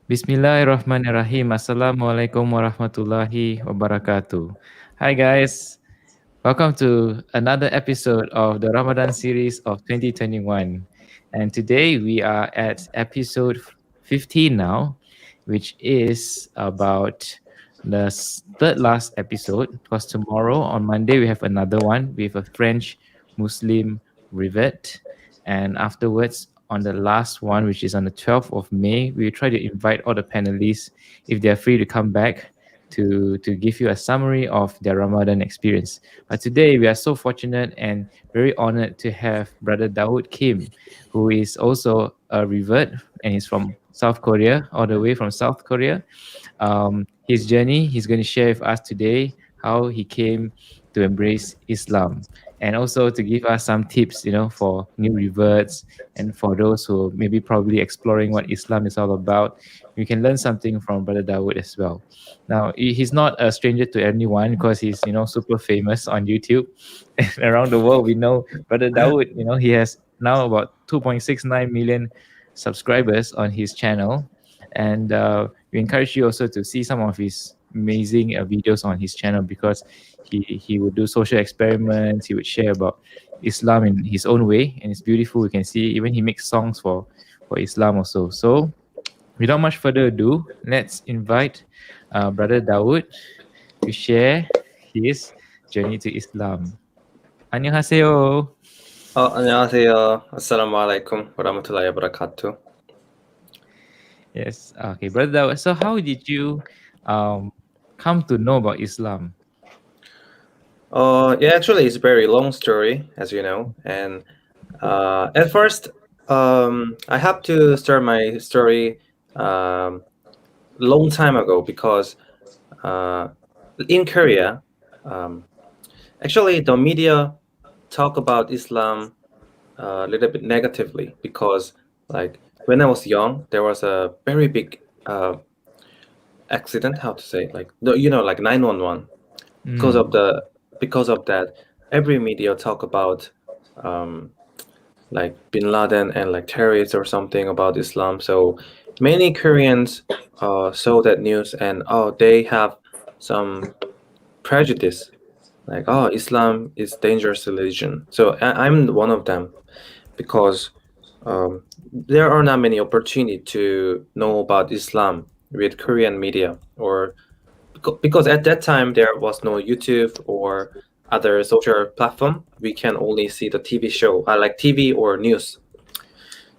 Bismillahirrahmanirrahim. Assalamualaikum warahmatullahi wabarakatuh. Hi guys, welcome to another episode of the Ramadan series of 2021. And today we are at episode 15 now, which is about the third last episode. Because tomorrow on Monday we have another one with a French Muslim rivet. And afterwards, on the last one, which is on the 12th of May, we try to invite all the panelists, if they're free, to come back to give you a summary of their Ramadan experience. But today we are so fortunate and very honored to have Brother Dawood Kim, who is also a revert and he's from South Korea, all the way from South Korea. His journey, he's going to share with us today how he came to embrace Islam and also to give us some tips, for new reverts and for those who maybe probably exploring what Islam is all about. You can learn something from Brother Dawood as well. Now, he's not a stranger to anyone because he's, super famous on YouTube and around the world. We know Brother Dawood, he has now about 2.69 million subscribers on his channel. And we encourage you also to see some of his amazing videos on his channel because he would do social experiments. He would share about Islam in his own way, and it's beautiful. You can see even he makes songs for Islam also. So without much further ado, let's invite Brother Dawood to share his journey to Islam. 안녕하세요. 안녕하세요. Assalamualaikum warahmatullahi wabarakatuh. Yes. Okay, Brother Dawood. So how did you come to know about Islam? Yeah, actually, it's a very long story, as you know. And at first, I have to start my story long time ago because in Korea, actually, the media talk about Islam a little bit negatively because, like, when I was young, there was a very big accident. How to say? Like, like 911. Because of that, every media talk about like bin Laden and like terrorists or something about Islam. So many Koreans saw that news and they have some prejudice, like Islam is dangerous religion. So I'm one of them because there are not many opportunity to know about Islam with Korean media or because at that time there was no YouTube or other social platform. We can only see the TV show, like TV or news.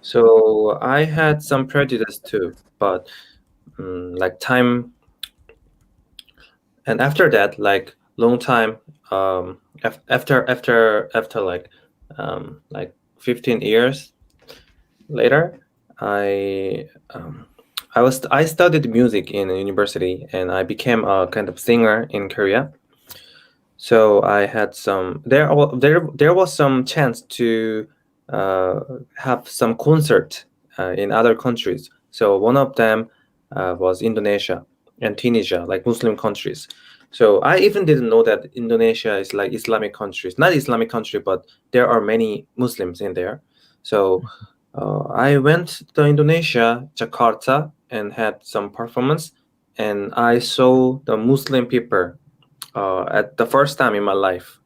So I had some prejudice too, but like time, and after that, like long time, after like 15 years later, I studied music in a university and I became a kind of singer in Korea. So I had some there was some chance to have some concert in other countries. So one of them was Indonesia and Tunisia, like Muslim countries. So I even didn't know that Indonesia is like Islamic countries, not Islamic country, but there are many Muslims in there. So I went to Indonesia, Jakarta, and had some performance, and I saw the Muslim people at the first time in my life.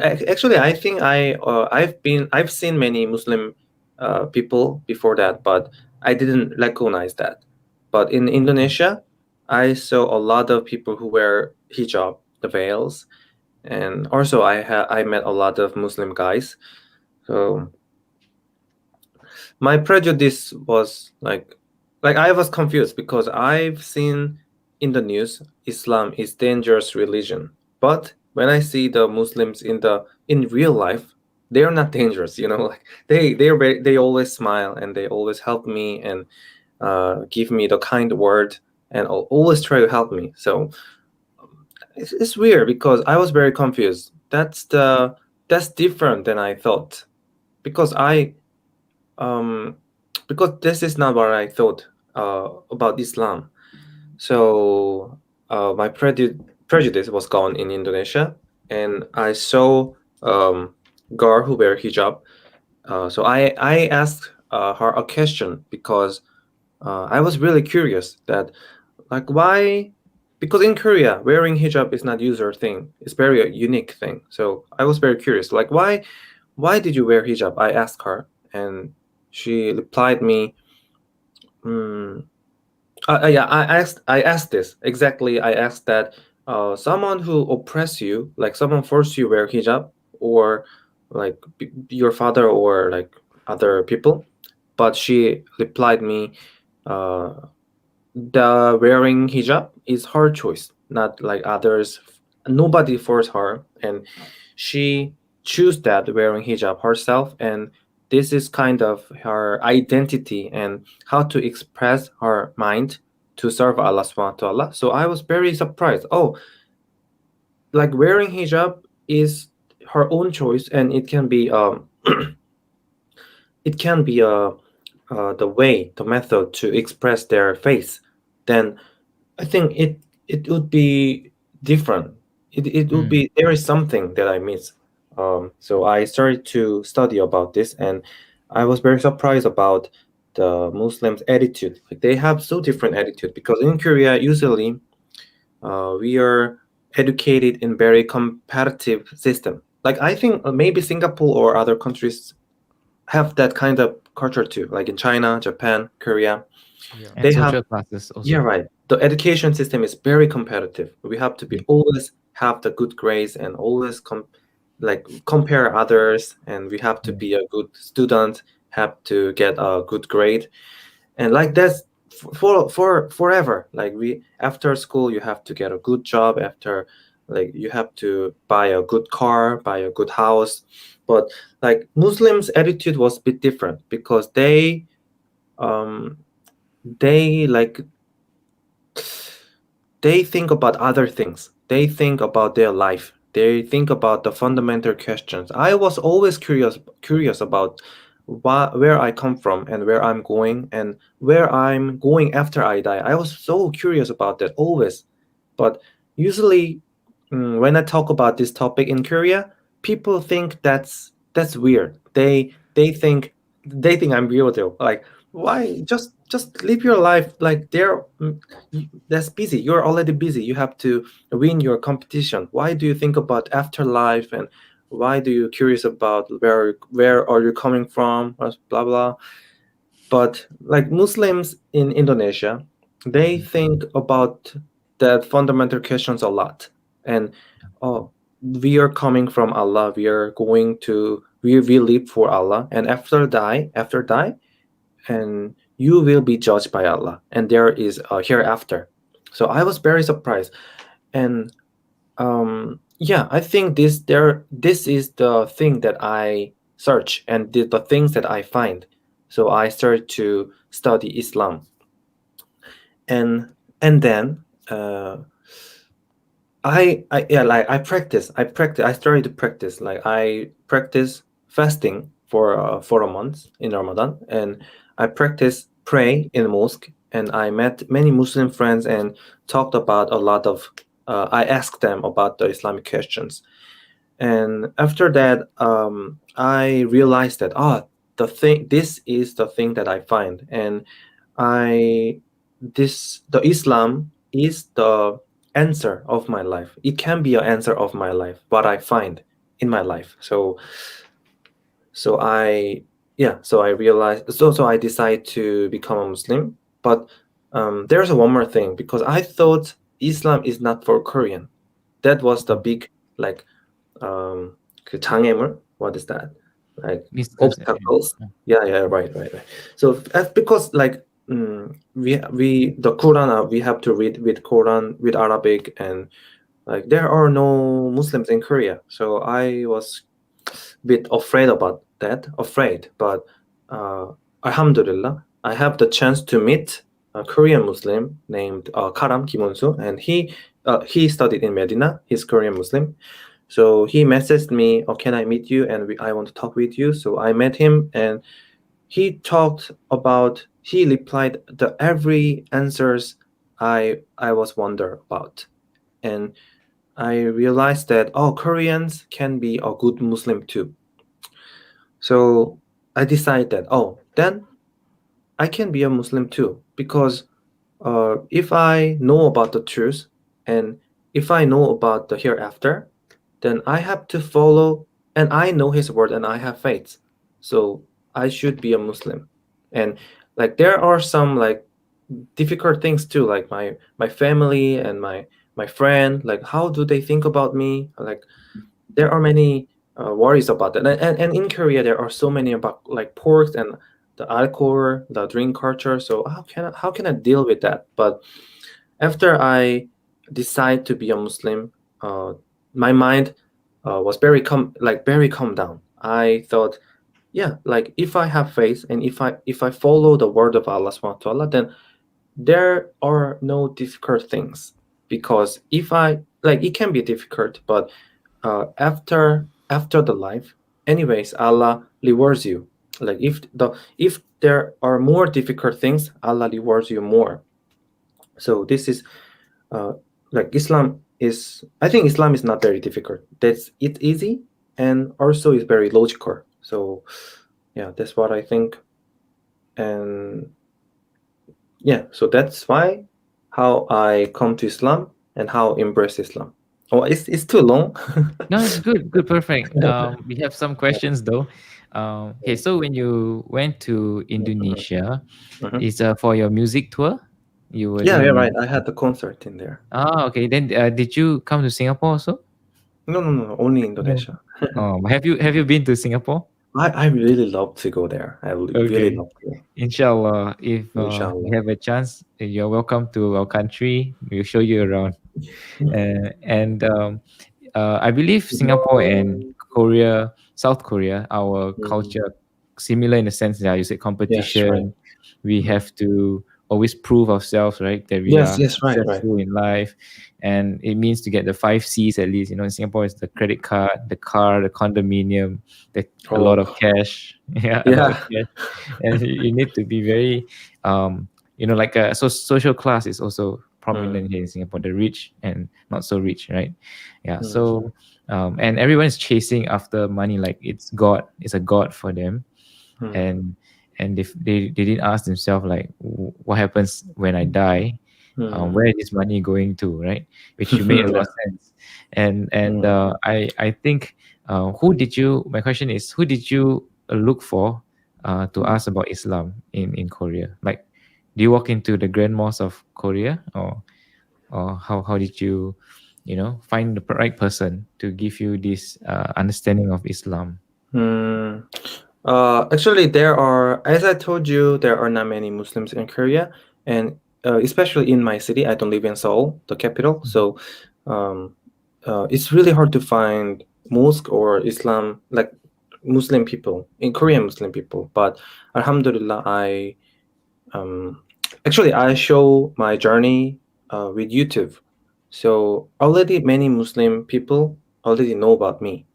Actually, I think I've seen many Muslim people before that, but I didn't recognize that. But in Indonesia, I saw a lot of people who wear hijab, the veils, and also I met a lot of Muslim guys. So my prejudice was like I was confused because I've seen in the news Islam is dangerous religion, but when I see the Muslims in real life, they are not dangerous. Like they always smile and they always help me and give me the kind word and always try to help me. So it's weird because I was very confused. That's different than I thought because um because this is not what I thought about Islam. So my prejudice was gone in Indonesia, and I saw girl who wear hijab. So I asked her a question because I was really curious that like why, because in Korea wearing hijab is not usual thing. It's very a unique thing. So I was very curious, like why did you wear hijab? I asked her, and she replied me, mm, yeah, I asked this exactly. I asked that someone who oppress you, like someone force you wear hijab, or like your father or like other people. But she replied me, uh, the wearing hijab is her choice, not like others. Nobody forced her, and she choose that wearing hijab herself, and this is kind of her identity and how to express her mind to serve Allah subhanahu wa ta'ala. So I was very surprised. Oh, like wearing hijab is her own choice, and it can be the way, the method to express their faith. Then I think it would be different. It would Mm. be, there is something that I miss. So I started to study about this, and I was very surprised about the Muslims' attitude. Like they have so different attitude because in Korea usually we are educated in very competitive system. Like I think maybe Singapore or other countries have that kind of culture too. Like in China, Japan, Korea, Yeah. And they have. social classes Yeah, also. right. The education system is very competitive. We have to be Mm. always have the good grades and always like compare others, and we have to Yeah. be a good student, have to get a good grade, and like that's for forever. Like we after school, you have to get a good job. After, like you have to buy a good car, buy a good house. But like Muslims' attitude was a bit different because um they like they think about other things. They think about their life. They think about the fundamental questions. I was always curious about where I come from and where I'm going and where I'm going after I die. I was so curious about that always. But usually, when I talk about this topic in Korea, people think that's weird. They think I'm weirdo. Like why just live your life like that's busy. You're already busy. You have to win your competition. Why do you think about afterlife, and why do you curious about where are you coming from, blah blah. But like Muslims in Indonesia, they Mhm. think about that fundamental questions a lot. And oh, we are coming from Allah. We live for Allah, and after die, and you will be judged by Allah, and there is a hereafter. So I was very surprised, and yeah, I think this is the thing that I search, and the things that I find. So I started to study Islam, and then uh, I yeah, like I started to practice, like I practice fasting for a month in Ramadan, and I practice pray in the mosque, and I met many Muslim friends and talked about a lot of I asked them about the Islamic questions. And after that, I realized that this is the thing that I find. And I this the Islam is the answer of my life. It can be an answer of my life, what I find in my life. So I yeah, so I realized, so I decide to become a Muslim. But there's one more thing, because I thought Islam is not for Korean. That was the Mm. big, like, 그 장애물, what is that, like Misconception. obstacles. Yeah, yeah, right. So that's because like, we the Quran, we have to read with Quran with Arabic, and like there are no Muslims in Korea, so I was a bit afraid about that, but uh, alhamdulillah, I have the chance to meet a Korean Muslim named Karam Kimonsu, and he studied in Medina. He's Korean Muslim. So he messaged me, "Oh, can I meet you? And I want to talk with you." So I met him, and he replied the every answers I was wonder about. And I realized that, oh, Koreans can be a good Muslim too. So I decided that, oh, then I can be a Muslim too, because if I know about the truth, and if I know about the hereafter, then I have to follow, and I know His word, and I have faith. So I should be a Muslim. And like there are some like difficult things too, like my family and my friend, like how do they think about me? Like there are many worries about that. And in Korea, there are so many about like pork and the alcohol, the drink culture. So how can I deal with that? But after I decide to be a Muslim, uh, my mind was very calm down. I thought, yeah, like if I have faith and if I follow the word of Allah Subhanahu wa Taala, then there are no difficult things. Because if I like, it can be difficult, but after the life, anyways, Allah rewards you. Like if there are more difficult things, Allah rewards you more. So this is uh, like Islam is, I think Islam is not very difficult. That's it's easy, and also is very logical. So yeah, that's what I think. And yeah, so that's why how I come to Islam and how embrace Islam. Oh, it's too long. No, it's good, good, perfect. We have some questions though. Okay, so when you went to Indonesia, Mhm. it's for your music tour. You were Yeah, doing yeah, a right. music I tour. had the concert in there. Ah, okay. Then did you come to Singapore also? No, no, no, only No. Indonesia. Oh, have you been to Singapore? I really love to go there. Really Okay. love to. Inshallah, if you Inshallah. have a chance, you're welcome to our country. We'll show you around. And I believe Singapore and Korea, South Korea, our Mm. culture similar in the sense that you said Yes, right. competition. We Mm. have to always prove ourselves, right? That we Yes, are yes, right, right. successful in life, and it means to get the five C's at least. You know, in Singapore, it's the credit card, the car, the condominium, a lot of Oh, cash. Yeah, a lot of yeah. cash, and you need to be very, like social class is also Mm, prominent here in Singapore. The rich and not so rich, right? Yeah. mm, So, and everyone is chasing after money like it's God. It's a God for them, mm, and if they didn't ask themselves like, what happens when I die? mm. Where is this money going to, right? Which you made a lot Yeah. of sense. And Mm, I think, who did you? My question is, who did you look for to mm. ask about Islam in Korea? Like, do you walk into the Grand Mosque of Korea, or how did you, find the right person to give you this understanding of Islam? Mm. Actually, as I told you, there are not many Muslims in Korea, and especially in my city, I don't live in Seoul, the capital. So, um, it's really hard to find mosque or Islam, like Muslim people in Korean Muslim people. But Alhamdulillah, um, I show my journey with YouTube. So already many Muslim people already know about me.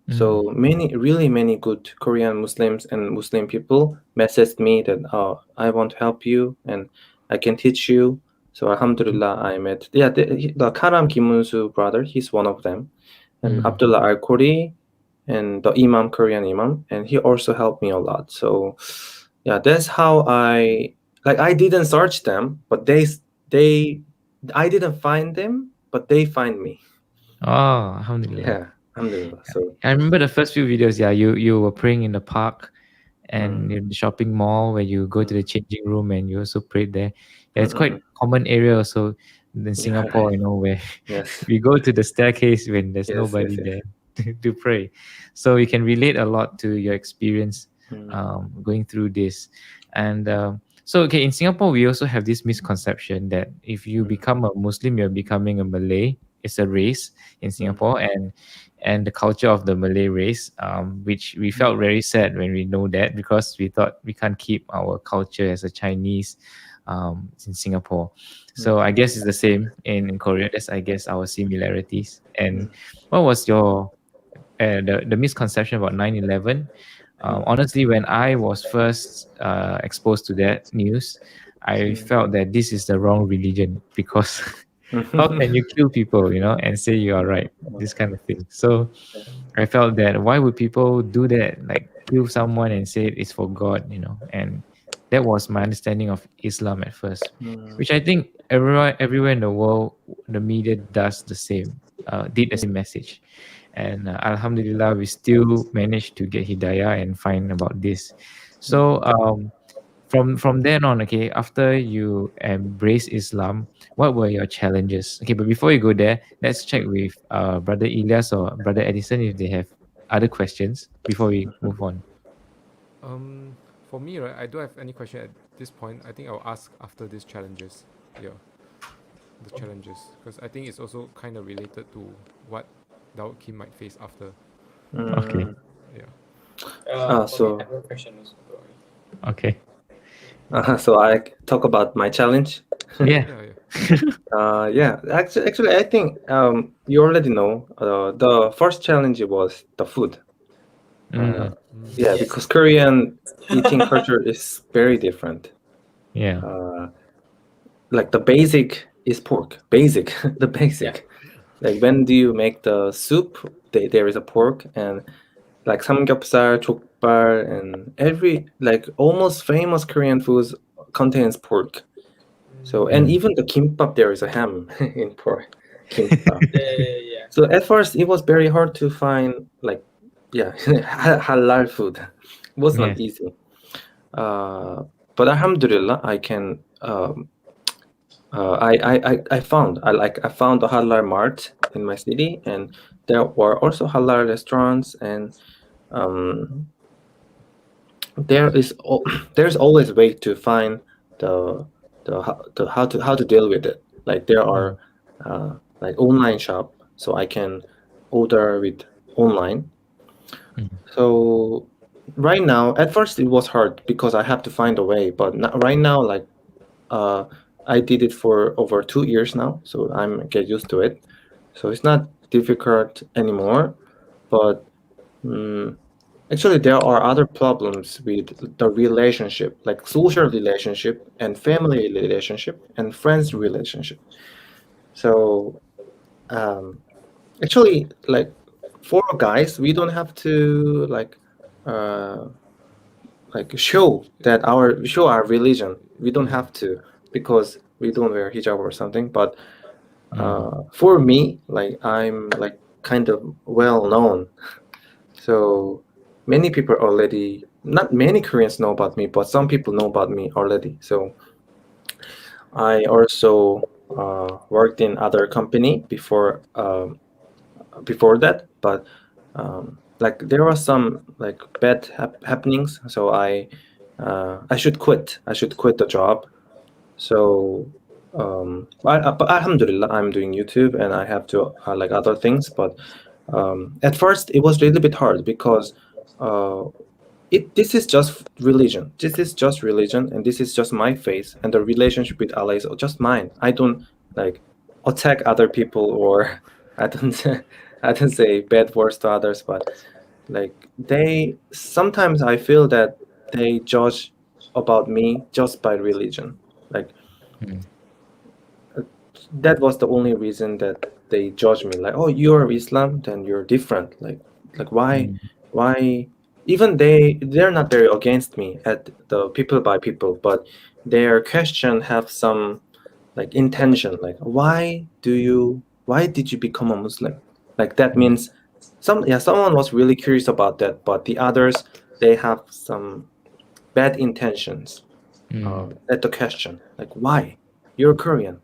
Mm, So really many good Korean Muslims and Muslim people messaged me that, I want to help you and I can teach you. So Alhamdulillah, I met, yeah, the Karam Kimunsu brother, he's one of them, and mm. Abdullah Al Khori, and the Imam, Korean Imam, and he also helped me a lot. So yeah, that's how I didn't search them, but they I didn't find them, but they find me. Oh, Alhamdulillah. Yeah, Alhamdulillah. So I remember the first few videos. Yeah, you were praying in the park mm, and in the shopping mall where you go to mm, the changing room and you also prayed there. Yeah, mm, it's mm, mm. quite common area also in Yeah, Singapore, right. where Yes. we go to the staircase when there's Yes, yes, nobody yes. there to pray. So you can relate a lot to your experience Mm, going through this. And so, okay, in Singapore, we also have this misconception that if you mm, become a Muslim, you're becoming a Malay. It's a race in mm, Singapore, and the culture of the Malay race, which we mm, felt very sad when we know that, because we thought we can't keep our culture as a Chinese in Singapore. So mm, I guess it's the same in Korea. That's, I guess, our similarities. And mm, what was your the misconception about 9/11? mm, Honestly, when I was first exposed to that news, I felt that this is the wrong religion, because how mm. can you kill people, and say you are right? This kind of thing. So I felt that why would people do that? Like kill someone and say it's for God, and That was my understanding of Islam at first, Mm, which I think everywhere in the world, the media does the same, did the same message. And Alhamdulillah, we still managed to get hidayah and find about this. So from then on, okay, after you embrace Islam, what were your challenges? Okay, but before you go there, let's check with Brother Elias or Brother Edison if they have other questions before we move on. Um, for me, right, I don't have any question at this point. I think I'll ask after these challenges. Yeah, the challenges, because I think it's also kind of related to what Daud Kim might face after. Okay, mm. Yeah. So okay, so I talk about my challenge. yeah. Yeah, yeah. Yeah, actually, I think you already know. The first challenge was the food. Uh, Mm, yeah, because Korean eating culture is very different. yeah. Uh, like the basic is pork. Basic, the basic. Like when do you make the soup? There is a pork and like samgyeopsal, 족발, and every like almost famous Korean foods contains pork. So and Mm, even the kimbap there is a ham in pork kimbap. So at first it was very hard to find like yeah halal food. It was yeah. not easy. But alhamdulillah I can I found I found a halal mart in my city and there were also halal restaurants and um, there's always a way to find the the how to deal with it. Like there Mm, are like online shop, so I can order with online. mm, So right now, at first it was hard because I have to find a way, but right now, like uh, I did it for over 2 years now, so I'm get used to it. So it's not difficult anymore, but. mm Actually, there are other problems with the relationship, like social relationship and family relationship and friends relationship. So, um, actually, like for guys, we don't have to uh, like show our religion. We don't Mm. have to because we don't wear hijab or something. But mm, for me, like I'm like kind of well known. So many people already, not many Koreans know about me, but some people know about me already. So I also worked in other company before that, but like there was some like bad happenings. So I should quit. I should quit the job. So but Alhamdulillah, I'm doing YouTube and I have to like other things, but at first it was a little bit hard because uh, this is just religion. This is just religion, and this is just my faith, and the relationship with Allah is just mine. I don't like attack other people or I don't I don't say bad words to others, but like they sometimes I feel that they judge about me just by religion. Like mm, that was the only reason that they judge me like oh you're Islam then you're different like mm, why even they're not very against me at the people by people but their question have some like intention like why did you become a Muslim like that mm, means someone was really curious about that but the others they have some bad intentions mm, at the question like why you're Korean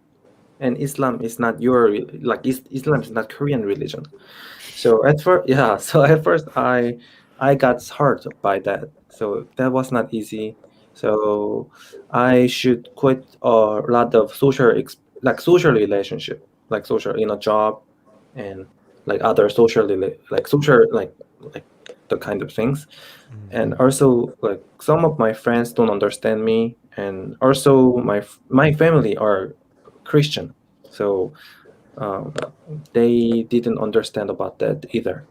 and Islam is not Islam is not Korean religion. So at first, yeah, so at first I got hurt by that. So that was not easy. So I should quit a lot of like social relationship, like social in a job and like other social like social like the kind of things. And also like some of my friends don't understand me and also my family are Christian. So um, they didn't understand about that either.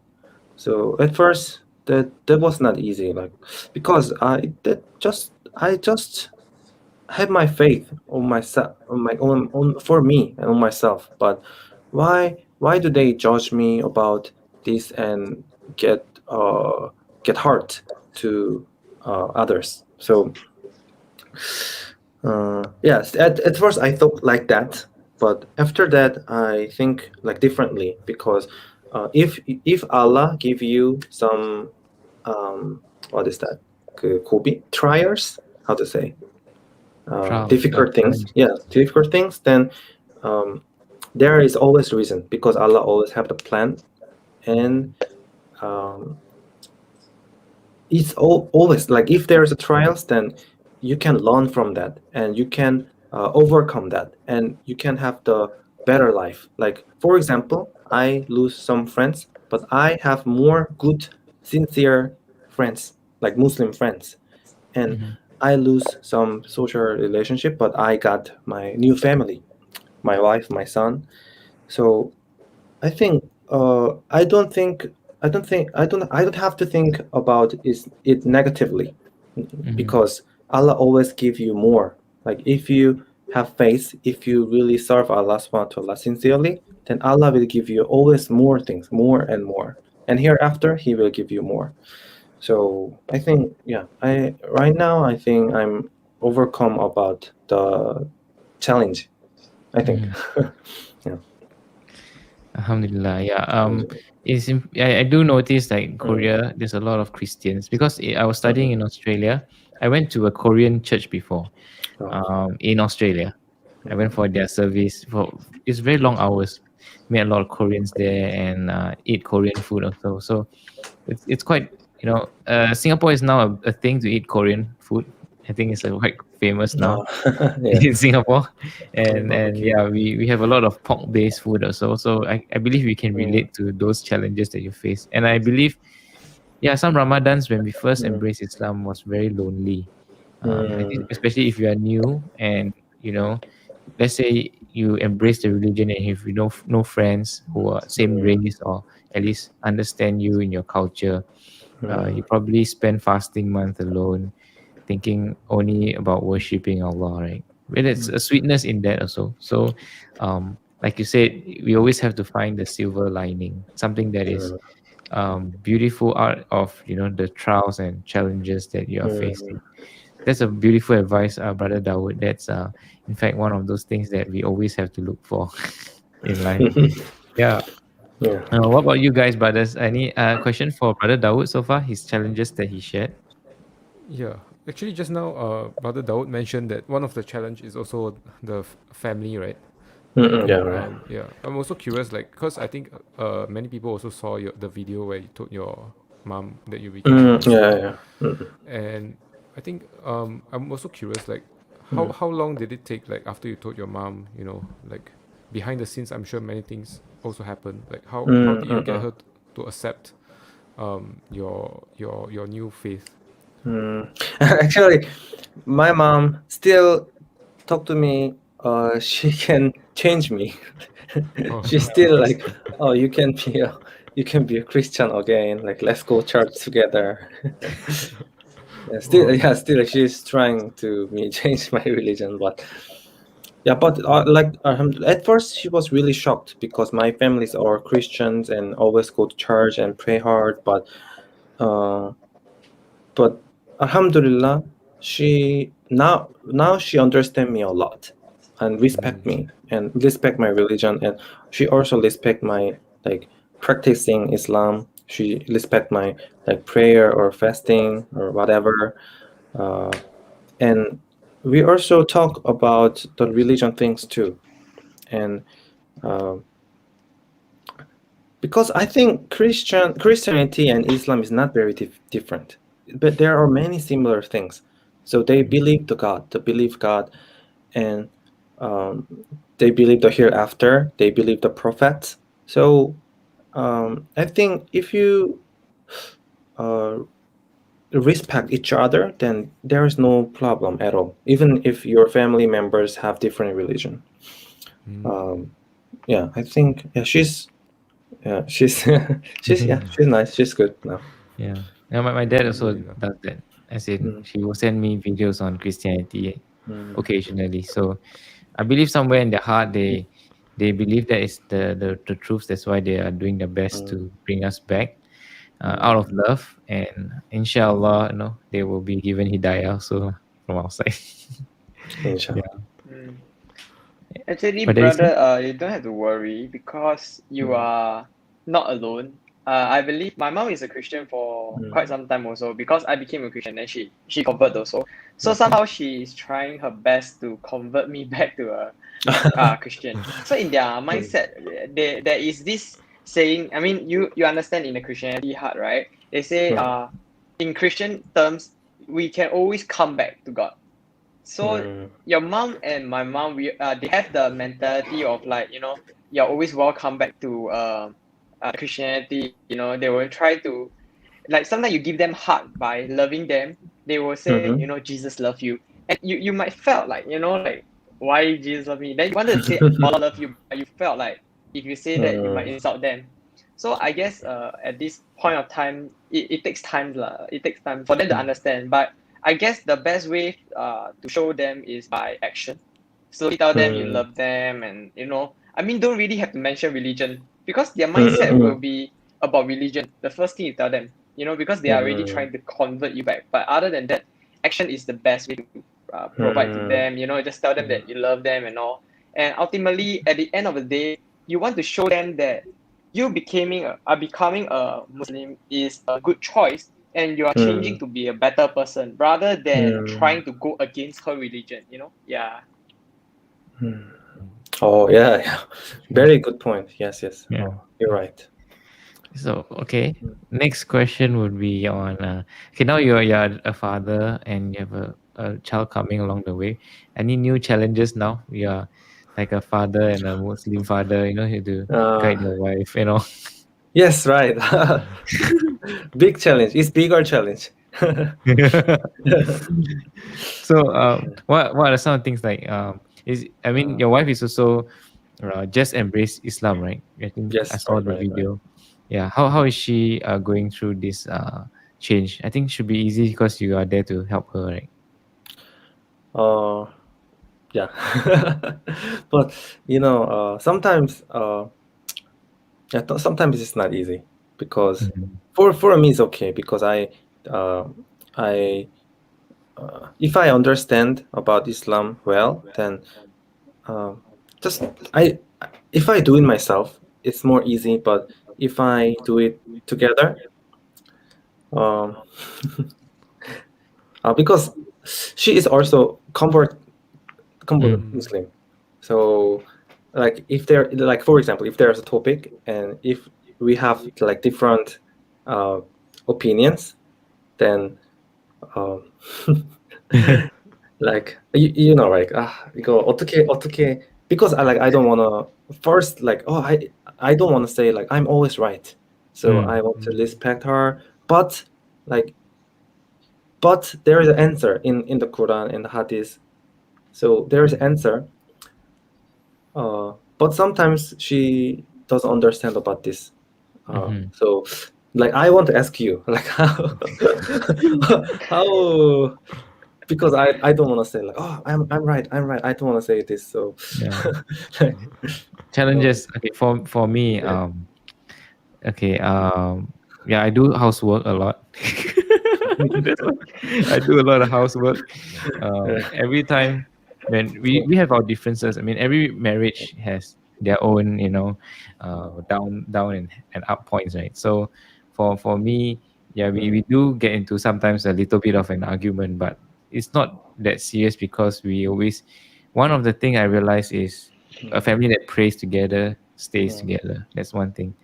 So at first, that was not easy, like because I just had my faith on myself, on my own, on for me and on myself. But why do they judge me about this and get uh get hurt to others? So Yes, at first I thought like that, but after that I think like differently because if Allah give you some what is that? Kobe trials, how to say? Trials, Difficult things. challenges. Yeah, difficult things. Then um, there is always reason because Allah always have the plan, and um, it's always like if there's a trials, then you can learn from that and you can overcome that and you can have the better life. Like for example, I lose some friends, but I have more good, sincere friends, like Muslim friends, and Mm-hmm. I lose some social relationship, but I got my new family, my wife, my son. So I think I don't have to think about it negatively Mm-hmm. because Allah always give you more. Like if you have faith, if you really serve Allah subhanahu wa ta'ala sincerely, then Allah will give you always more things, more and more. And hereafter He will give you more. So I think yeah, I right now I think I'm overcome about the challenge. I think. Mm-hmm. Yeah. Alhamdulillah. Yeah. Alhamdulillah. I do notice like in Mm, Korea, there's a lot of Christians because I was studying mm, in Australia. I went to a Korean church before. oh, In Australia, I went mm, for their service for it's very long hours. Met a lot of Koreans there and eat Korean food also. So it's quite Singapore is now a thing to eat Korean food. I think it's quite famous now oh, yeah. in Singapore, Korean and barbecue. yeah, we have a lot of pork based food also. So I believe we can Mm, relate to those challenges that you face, and I believe yeah, some Ramadans when we first mm, embraced Islam was very lonely. I think mm, especially if you are new and let's say you embrace the religion and if you know no friends who are same mm, race or at least understand you in your culture, mm, you probably spend fasting month alone, thinking only about worshiping Allah, right? But it's a sweetness in that also. So, like you said, we always have to find the silver lining, something that is mm, beautiful out of the trials and challenges that you are mm. facing. That's a beautiful advice, brother Dawood. That's in fact one of those things that we always have to look for in life. Yeah. Yeah. What about you guys, brothers? Any question for brother Dawood so far? His challenges that he shared. Yeah, actually, just now, Brother Dawood mentioned that one of the challenge is also the family, right? Yeah, right. Yeah, I'm also curious, like, cause I think many people also saw the video where you told your mom that you became a Yeah, Muslim, yeah. and I think I'm also curious, like, Mm, how long did it take, like, after you told your mom, like, behind the scenes, I'm sure many things also happened. Like, how mm, did you mm, get mm, her to accept your new faith? mm. Actually, my mom still talk to me. She can change me. Oh, She's still like, oh, you can be a Christian again. Like, let's go church together. Yeah, still, wow. yeah, still, she's trying to me change my religion, but yeah, but like at first she was really shocked because my families are Christians and always go to church and pray hard, uh, but Alhamdulillah, she now she understand me a lot and respect Mm. me and respect my religion, and she also respect my like practicing Islam. She respect my like prayer or fasting or whatever. Uh, and we also talk about the religion things too, and uh, because I think Christianity and Islam is not very different, but there are many similar things. So they believe God, and um, they believe the hereafter, they believe the prophets. So I think if you uh, respect each other, then there is no problem at all, even if your family members have different religion. Mm. Um, yeah, I think yeah, she's she's nice, she's good now. Yeah. Now my dad also Alhamdulillah. does that. As in, Mm, she will send me videos on Christianity mm, occasionally. So I believe somewhere in their heart they believe that is the truth. That's why they are doing their best mm, to bring us back out mm, of love. And inshallah, they will be given hidayah also from outside. Inshallah. Yeah. Mm. Actually, But there is brother, you don't have to worry because you Mm, are not alone. I believe my mom is a Christian for mm, quite some time also because I became a Christian and she converted also. So okay. somehow she is trying her best to convert me back to a Christian. So in their Mm, mindset, there is this saying. I mean, you understand in the Christianity heart, right? They say mm, in Christian terms, we can always come back to God. So mm, your mom and my mom, we they have the mentality of like, you're always welcome back to Christianity. They will try to, like, sometimes you give them hug by loving them. They will say, mhm, Jesus love you, and you might felt like, like, why Jesus love me? Then you wanted to say Allah love you, but you felt like if you say that you might mm, insult them. So I guess at this point of time, it takes time lah. It takes time for them to mm, understand. But I guess the best way to show them is by action. Slowly tell them you mm, love them, and I mean, don't really have to mention religion because their mm, mindset will mm, be about religion. The first thing you tell them, because they are already mm, trying to convert you back. But other than that, action is the best way to provide to mm, them. Just tell them mm, that you love them and all. And ultimately, at the end of the day, you want to show them that becoming a Muslim is a good choice, and you are changing mm, to be a better person rather than mm, trying to go against her religion. Yeah. mm. Oh, yeah, yeah. Very good point. Yes, yes. yeah. Oh, you're right. So okay, Mm. next question would be on okay, now you're a father and you have a child coming along the way. Any new challenges now? You're like a father and a Muslim father, you have to Uh, guide your wife. yes, right. Big challenge. It's bigger challenge. So what are some things like is I mean Uh, your wife is also just embrace Islam, right? I think I yes, saw right, the right, right. video. Yeah, how is she going through this change? I think it should be easy because you are there to help her, right? Uh, yeah. But sometimes yeah, sometimes it's not easy because Mhm. for me it's okay because uh, I if I understand about Islam well, then uh, just I if I do it myself, it's more easy. But if I do it together, um, because she is also convert Mm. Muslim, so like if there like for example if there's a topic and if we have like different uh, opinions, then um, like like 이거 어떻게 because I don't wanna first like I don't wanna say like I'm always right, so Mm. I want to respect her, but like there is an answer in the Quran and the Hadith, so there is an answer, but sometimes she doesn't understand about this, Mhm. so like I want to ask you like how because I don't want to say like I'm right I don't want to say this, so Yeah. like, so Challenges. Okay, for me, yeah. okay, yeah, I do housework a lot. That's why I do a lot of housework. Every time when we have our differences. I mean, every marriage has their own, down and up points, right? So for me, yeah, we do get into sometimes a little bit of an argument, but it's not that serious because we always one of the thing I realize is a family that prays together stays together. That's one thing.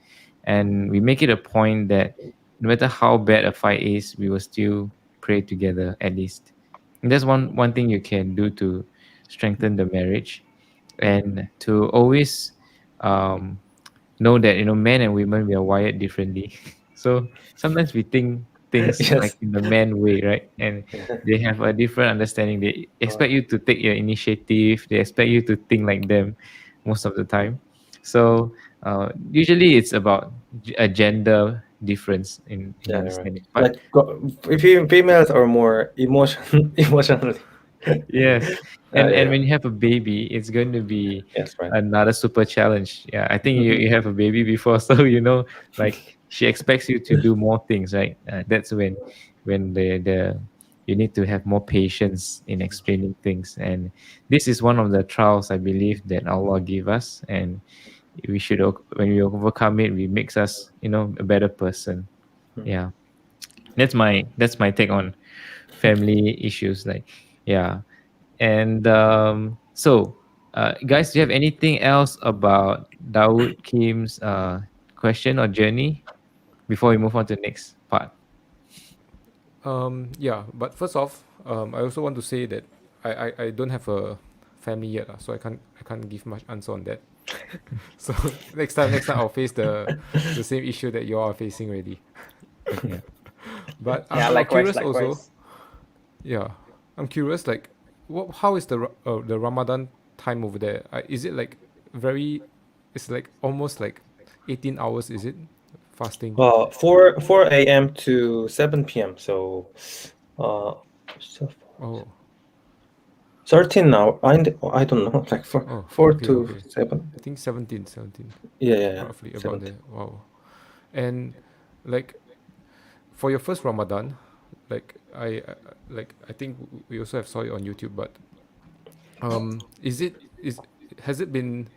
And we make it a point that no matter how bad a fight is, we will still pray together at least. And that's one thing you can do to strengthen the marriage and to always um, know that men and women we are wired differently. So sometimes we think things like Yes. in the man way, right? And they have a different understanding. They expect you to take your initiative. They expect you to think like them most of the time. So usually it's about a gender difference in Yeah, right. understanding. But Like if females are more emotionally. yes, and Yeah. when you have a baby, it's going to be Yes, right. another super challenge. Yeah, I think you have a baby before, so like she expects you to do more things, right? That's when the you need to have more patience in explaining things. And this is one of the trials I believe that Allah give us, and we should when we overcome it, we makes us, a better person. Yeah, that's my take on family issues. Like, yeah. And so, guys, do you have anything else about Dawood Kim's question or journey before we move on to the next part? Yeah, but first off, I also want to say that I don't have a family yet, so I can't give much answer on that. So next time I'll face the same issue that you all are facing already. Yeah. But Yeah, I'm likewise, curious also. likewise. Yeah, I'm curious. Like, how is the Ramadan time over there? Is it like very? It's like almost like 18 hours. Is it fasting? 4 a.m. to 7 p.m. So, uh, so Oh, 13 now. I don't know, like oh, four okay, to okay. 7. I think 17, Yeah, yeah, yeah. roughly about 17. there. Wow. And like for your first Ramadan, like I think we also have saw it on YouTube, but is has it been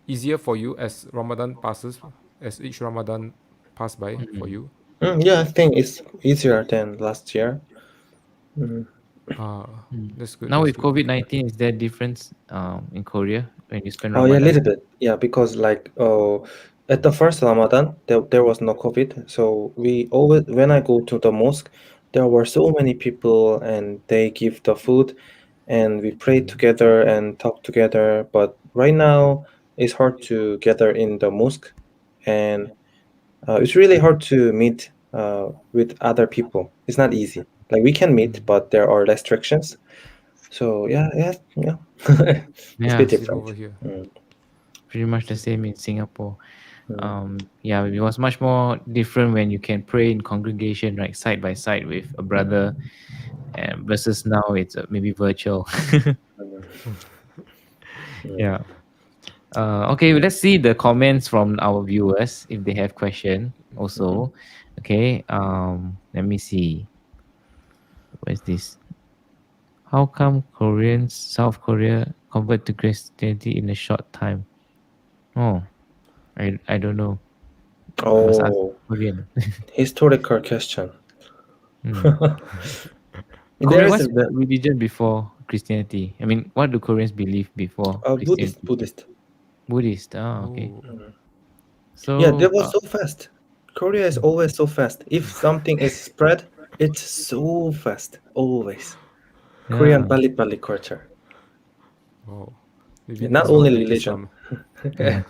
easier for you as Ramadan passes, as each Ramadan pass by for Mm. you? Yeah, I think it's easier than last year. Mm. Ah, Mm. that's good. Now That's with good. COVID-19, is there a difference in Korea when you spend Oh yeah, a Ramadan? little bit. Yeah, because like at the first Ramadan there was no COVID. So we always when I go to the mosque, there were so many people and they give the food and we pray Mm. together and talk together. But right now it's hard to gather in the mosque and it's really hard to meet with other people. It's not easy. Like we can meet, Mm. but there are restrictions. So yeah, yeah, yeah. It's a Yeah, bit Same over different. here. Mm, pretty much the Same. same in Singapore. mm. Yeah, it was much more different when you can pray in congregation, right, side by side with a brother, and versus now it's maybe virtual. Yeah. Okay, well, let's see the comments from our viewers if they have question also. Okay. Let me see. Where's this? How come Koreans, South Korea, convert to Christianity in a short time? Oh, I don't know. I must ask Oh, Korean. historical question. Hmm. There Korean, is what's the religion before Christianity? I mean, what do Koreans believe before a Buddhist, Christianity? Buddhist. Buddhist. Ah, okay. Oh, Yeah, that So, was so fast. Korea is always so fast. If something is spread, it's so fast. Always. Korean yeah. Bali Bali culture. wow. Maybe Yeah, not because of only the religion. Islam. Yeah.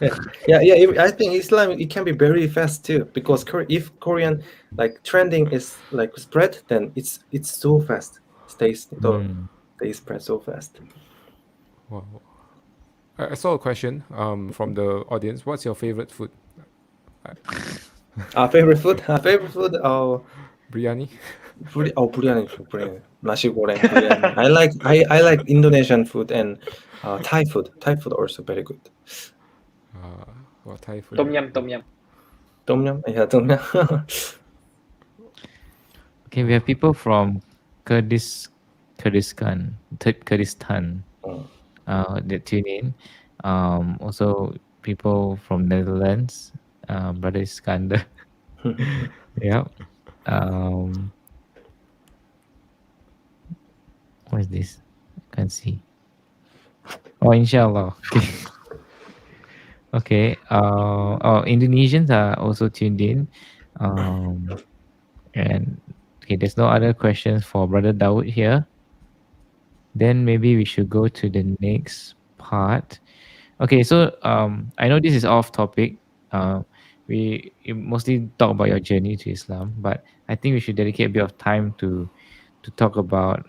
Yeah, yeah. I think Islam it can be very fast too because if Korean like trending is like spread, then it's so fast. Hmm. They spread so fast. Wow. I saw a question from the audience. What's your favorite food? Uh, Our favorite food. Our favorite food. Biryani. Biryani, biryani, nasi goreng, biryani. I like Indonesian food and Thai food. Thai food also very good. Well, Thai food. Tom yum, tom yum. Tom yum, yeah, tom yum. Okay, we have people from Kurdistan, Mm. that tune in. Also people from Netherlands, Brother Iskander. Yeah. Um, what is this? I can't see. Oh, inshallah. Okay. Okay. Indonesians are also tuned in. Um, and okay, there's no other questions for Brother Dawood here. Then maybe we should go to the next part. Okay, so I know this is off topic. We mostly talk about your journey to Islam, but I think we should dedicate a bit of time to talk about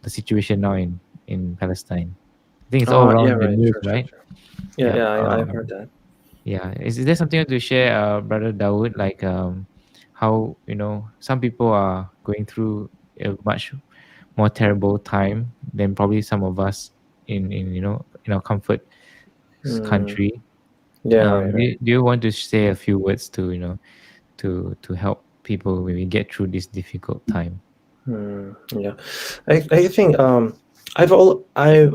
the situation now in Palestine. I think it's all Yeah, around the right, news, sure, sure, right? sure. Yeah, Yep. yeah, I've heard that. Yeah. Is there something you want to share, Brother Dawood? Like how some people are going through a much more terrible time than probably some of us in our comfort Mm, country. yeah, right, right. Do you want to say a few words to to help people maybe get through this difficult time? Yeah, I think I've all I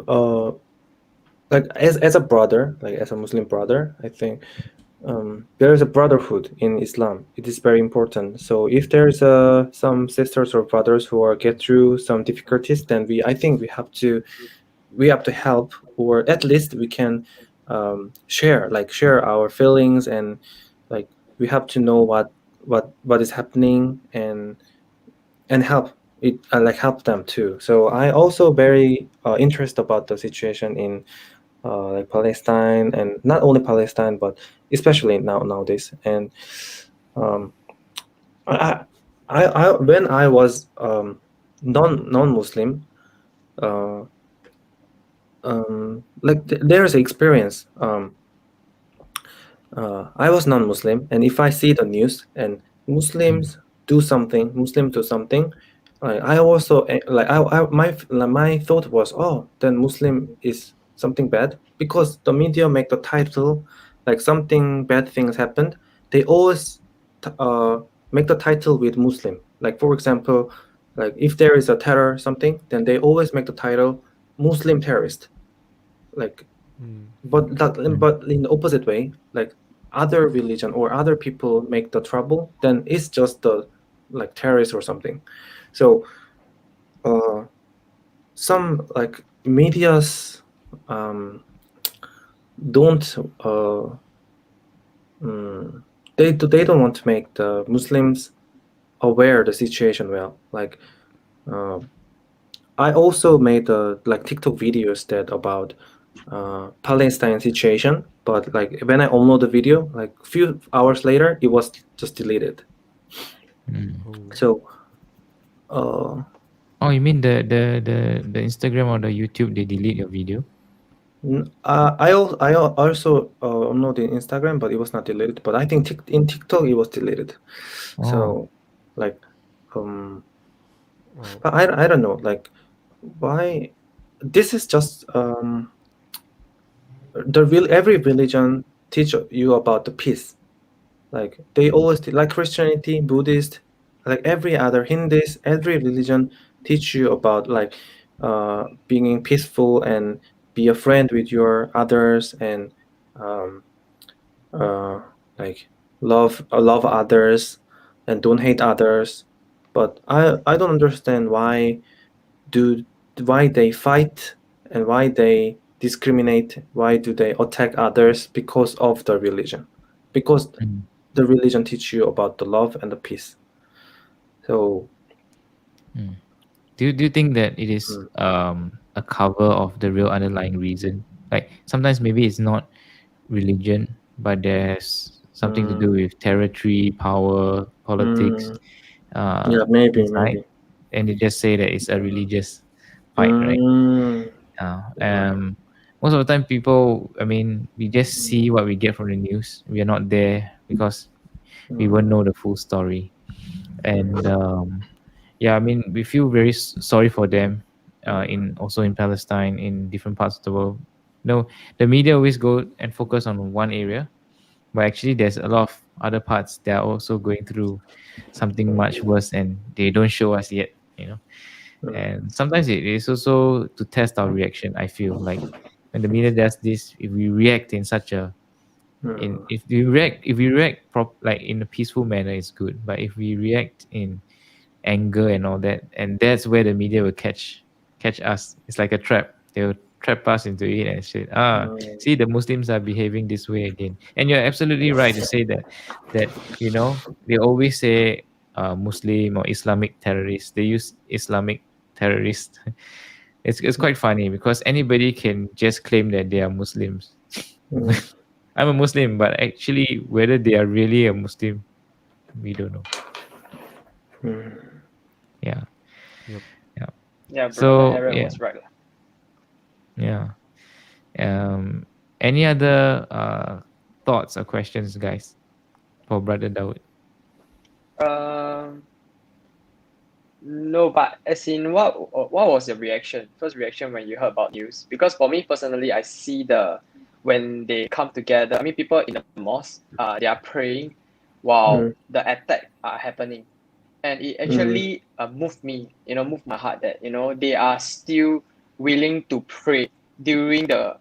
like as a brother, like as a Muslim brother, I think there is a brotherhood in Islam. It is very important. So if there's some sisters or brothers who are get through some difficulties, then I think we have to help, or at least we can share our feelings, and like we have to know what is happening, and help it, like help them too. So I also very interested about the situation in like Palestine, and not only Palestine, but especially nowadays. And um, I, when I was non-Muslim, uh, like there is experience. I was non-Muslim, and if I see the news and Mm, Muslims do something, I also my thought was, oh, then Muslim is something bad, because the media make the title like something bad things happened. They always t- uh, make the title with Muslim. Like for example, like if there is a terror something, then they always make the title Muslim terrorist. Like Mm. mm, but in the opposite way, like other religion or other people make the trouble, then it's just the like terrorists or something. So uh some like medias um don't mm, they don't want to make the Muslims aware the situation well. Like uh, I also made like TikTok videos that about Palestine situation, but like when I upload the video, like few hours later, it was just deleted. mm. Oh. So uh, Oh, you mean the Instagram or the YouTube they delete your video? I also uploaded Instagram, but it was not deleted. But I think in TikTok it was deleted. Oh, So like um, Wow. but I don't know, like why this is just the real every religion teach you about the peace. Like they always like Christianity, Buddhist, like every other Hindus, every religion teach you about like being peaceful and be a friend with your others, and um, uh, like love others and don't hate others. But I don't understand do why they fight, and why they discriminate, why do they attack others because of the religion, because mm, the religion teach you about the love and the peace. So mm. Do you think that it is mm, a cover of the real underlying reason? Like sometimes maybe it's not religion, but there's something to mm, do with territory, power, politics, mm, yeah, inside, maybe. and they just say that it's a religious fight, right? Mm, yeah, Um, Most of the time, people, I mean, we just see what we get from the news. We are not there because we won't mm, know the full story. And yeah, I mean, we feel very sorry for them. In also in Palestine, in different parts of the world. No, the media always go and focus on one area, but actually there's a lot of other parts that are also going through something much worse, and they don't show us yet. mm, And sometimes it is also to test our reaction. I feel like when the media does this, if we react in such a in mm, if we react like in a peaceful manner, it's good. But if we react in anger and all that, and that's where the media will catch us. It's like a trap. They'll trap us into it and say, mm, see, the Muslims are behaving this way again. And you're absolutely right to say that they always say Muslim or Islamic terrorists. They use Islamic terrorists. It's quite funny because anybody can just claim that they are Muslims. mm, I'm a Muslim, but actually whether they are really a Muslim, we don't know. mm. Yeah. Yep. Yeah. Yeah, brother So Aaron yeah, was right. yeah. Any other thoughts or questions, guys, for Brother Dawood? Um, no, but as in what was your reaction? First reaction when you heard about news? Because for me personally, I see when they come together. I mean, people in the mosque, they are praying while Mm, the attack are happening. and it Mm, actually moved me, moved my heart that they are still willing to pray during the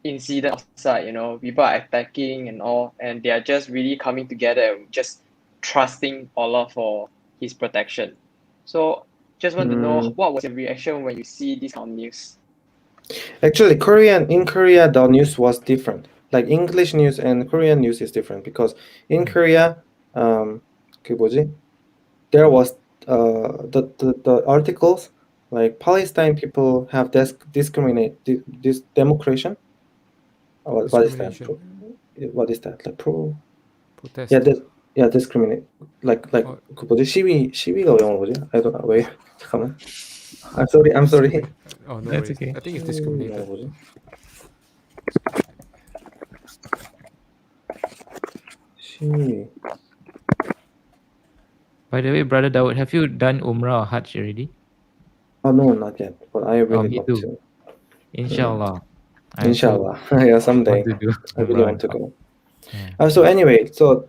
incident outside. People are attacking and all, and they are just really coming together and just trusting Allah for His protection. So just want to know mm. what was your reaction when you see this kind of news? Actually, in Korea, the news was different. Like English news and Korean news is different because in Mm. Korea, 그 뭐지? There was the articles like Palestine people have this democration. What is that? Discrimination, What is that? Like pro? Yeah, protest. this yeah discriminate. Like Or 그 뭐지? 시위가 영어로 뭐지? I don't know. 왜 잠깐만. I'm sorry. I'm sorry. discriminate. Oh, no That's worries. okay. I think it's 시위 영어로 discriminated. 뭐지? 시위. By the way, brother Dawood, have you done Umrah or Hajj already? Oh no, not yet. But I Oh, really me want too. to. Inshallah. I also Inshallah. Yeah, want someday. to do I really Umrah want and to Hajj. go. Yeah. So anyway, so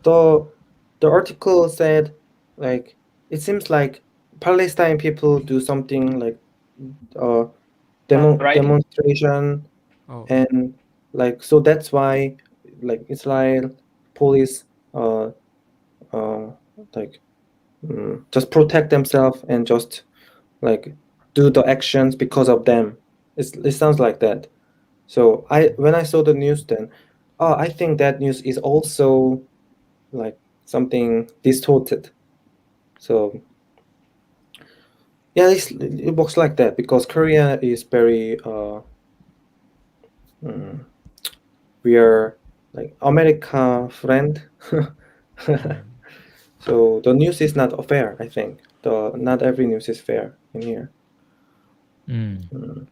the article said like it seems like Palestine people do something like uh Right? demonstration Oh, and like so that's why like Israel police uh uh like just protect themselves and just like do the actions because of them. It sounds like that. So when I saw the news then, oh, I think that news is also like something distorted. So yeah, it works like that because Korea is very mm, we are like America friend. mm. So the news is not fair. I think the not every news is fair in here. Mm.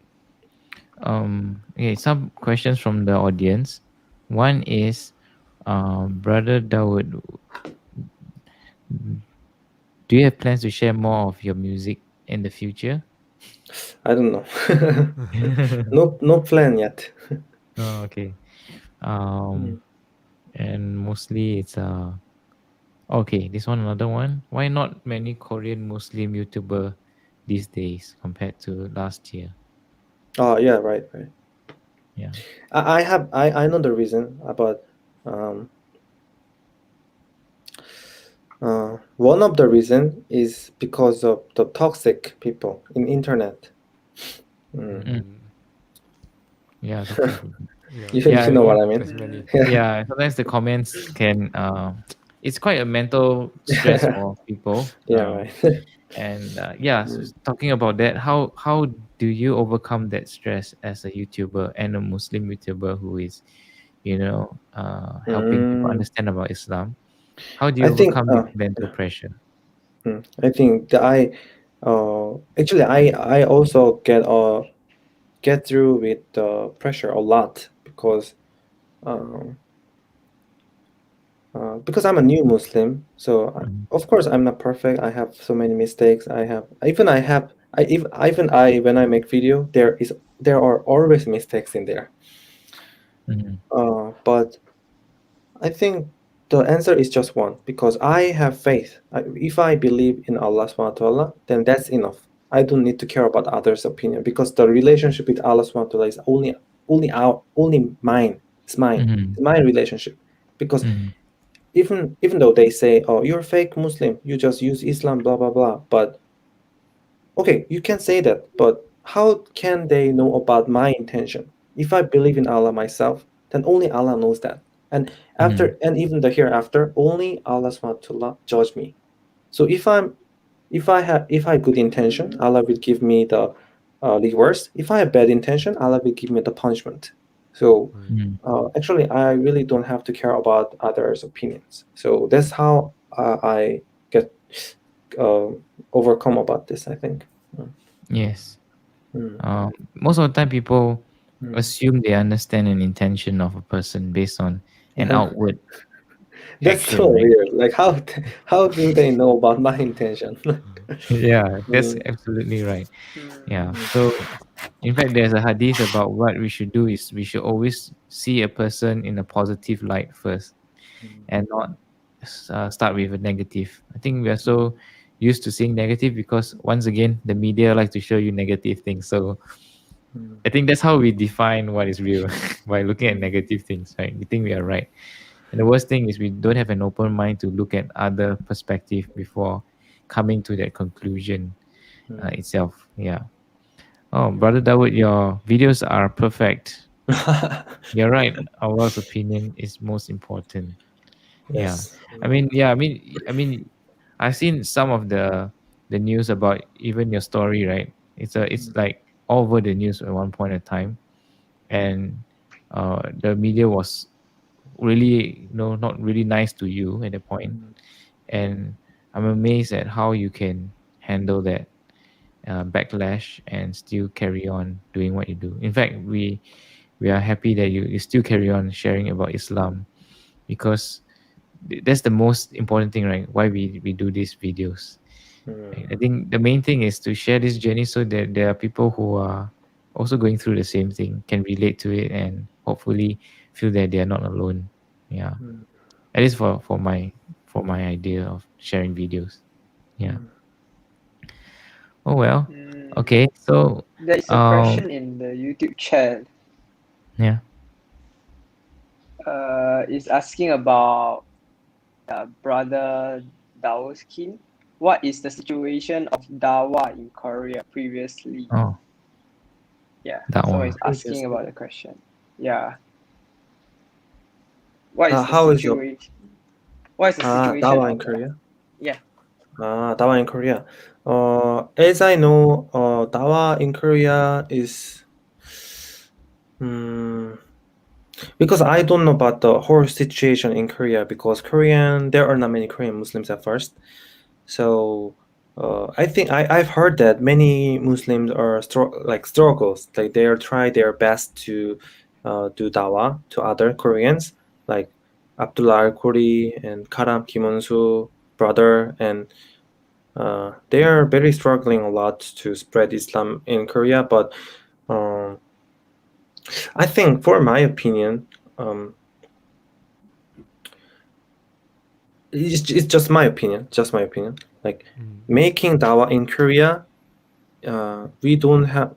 Mm. Okay, some questions from the audience. One is, brother Dawood, do you have plans to share more of your music in the future? I don't know. No plan yet. Oh, okay. Um, Mm. and mostly it's okay. This one, another one. Why not many Korean Muslim YouTuber these days compared to last year? Oh yeah, right. Yeah. I know the reason about um one of the reason is because of the toxic people in internet. Mm. Mm. Mm. Yeah, toxic people. Yeah, Yeah, You know what I there's mean? many. Yeah, yeah. Sometimes the comments can it's quite a mental stress for people. yeah, right. And yeah, so Mm. talking about that, how do you overcome that stress as a YouTuber and a Muslim YouTuber who is, helping people Mm. understand about Islam? How do I you think overcome this mental pressure? I think that actually I also get through with the pressure a lot um, because I'm a new Muslim. So Mhm. of course I'm not perfect. I have so many mistakes. I have I even I when I make video there are always mistakes in there. Mhm. But I think the answer is just one because I have faith. If I believe in Allah subhanahu wa ta'ala, then that's enough. I don't need to care about others' opinion because the relationship with Allah subhanahu wa ta'ala is only mine. It's mine. Mhm. It's my relationship. Because Mhm. even though they say, oh, you're fake Muslim, you just use Islam, blah blah blah. But okay, you can say that, but how can they know about my intention? If I believe in Allah myself, then only Allah knows that. And Mhm. even the hereafter, only Allah subhanahu wa ta'ala judge me. So if I have good intention, Allah will give me the rewards. If I have bad intention, Allah will give me the punishment. So Mm. Mhm. actually, I really don't have to care about others' opinions. So that's how I get uh, overcome about this. I think. Mm. Yes. Mm. Most of the time, people Mm. assume they understand an intention of a person based on an Yeah, outward that's action, so right? weird. Like how do they know about my intention? Yeah, that's Mm. absolutely right. Yeah. Mm. So, in fact, there's a hadith about what we should do is we should always see a person in a positive light first and not start with a negative. I think we are so used to seeing negative, because once again the media like to show you negative things. So Mm. I think that's how we define what is real by looking at negative things, right? We think we are right. And the worst thing is we don't have an open mind to look at other perspective before coming to that conclusion Mm. itself. Yeah. Oh, Brother Dawood, your videos are perfect. You're right. Allah's opinion is most important. Yeah. Yes. I mean, I've seen some of the news about even your story, right? It's like all over the news at one point in time, and the media was really, not really nice to you at the point. Mm. And I'm amazed at how you can handle that backlash and still carry on doing what you do. In fact, we are happy that you still carry on sharing about Islam, because that's the most important thing, right? Why we do these videos. Mm. Right? I think the main thing is to share this journey so that there are people who are also going through the same thing, can relate to it, and hopefully feel that they are not alone. Yeah, Mm. at least for my idea of sharing videos. Yeah. Mm. Oh well. Mm, Okay. So there is a um question in the YouTube chat. yeah. Is asking about brother Daoskin. What is the situation of Dawa in Korea previously? Oh, Yeah, that someone one. is asking Previously, about the question. Yeah, what is the how is your situation? What is the situation Dawa in of Korea? yeah? Dawa in Korea. As I know, Dawa in Korea is. Mm, because I don't know about the whole situation in Korea, because there are not many Korean Muslims at first. So I think I've heard that many Muslims are struggles, like they are try their best to do dawa to other Koreans, like Abdullah Al-Khoury and Karam Kim-won-soo brother, and they are very struggling a lot to spread Islam in Korea. But um, I think, for my opinion, um, it's just my opinion. Like, Mm. making dawa in Korea, we don't have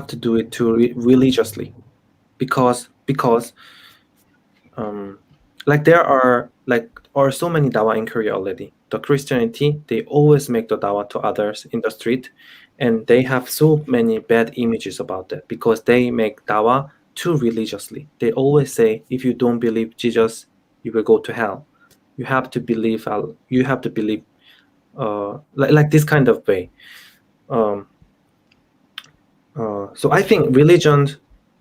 to do it too religiously, because um like there are so many dawa in Korea already. The Christianity, they always make the dawa to others in the street, and they have so many bad images about that because they make dawa too religiously. They always say, if you don't believe Jesus, you will go to hell. You have to believe like this kind of way. um so I think religion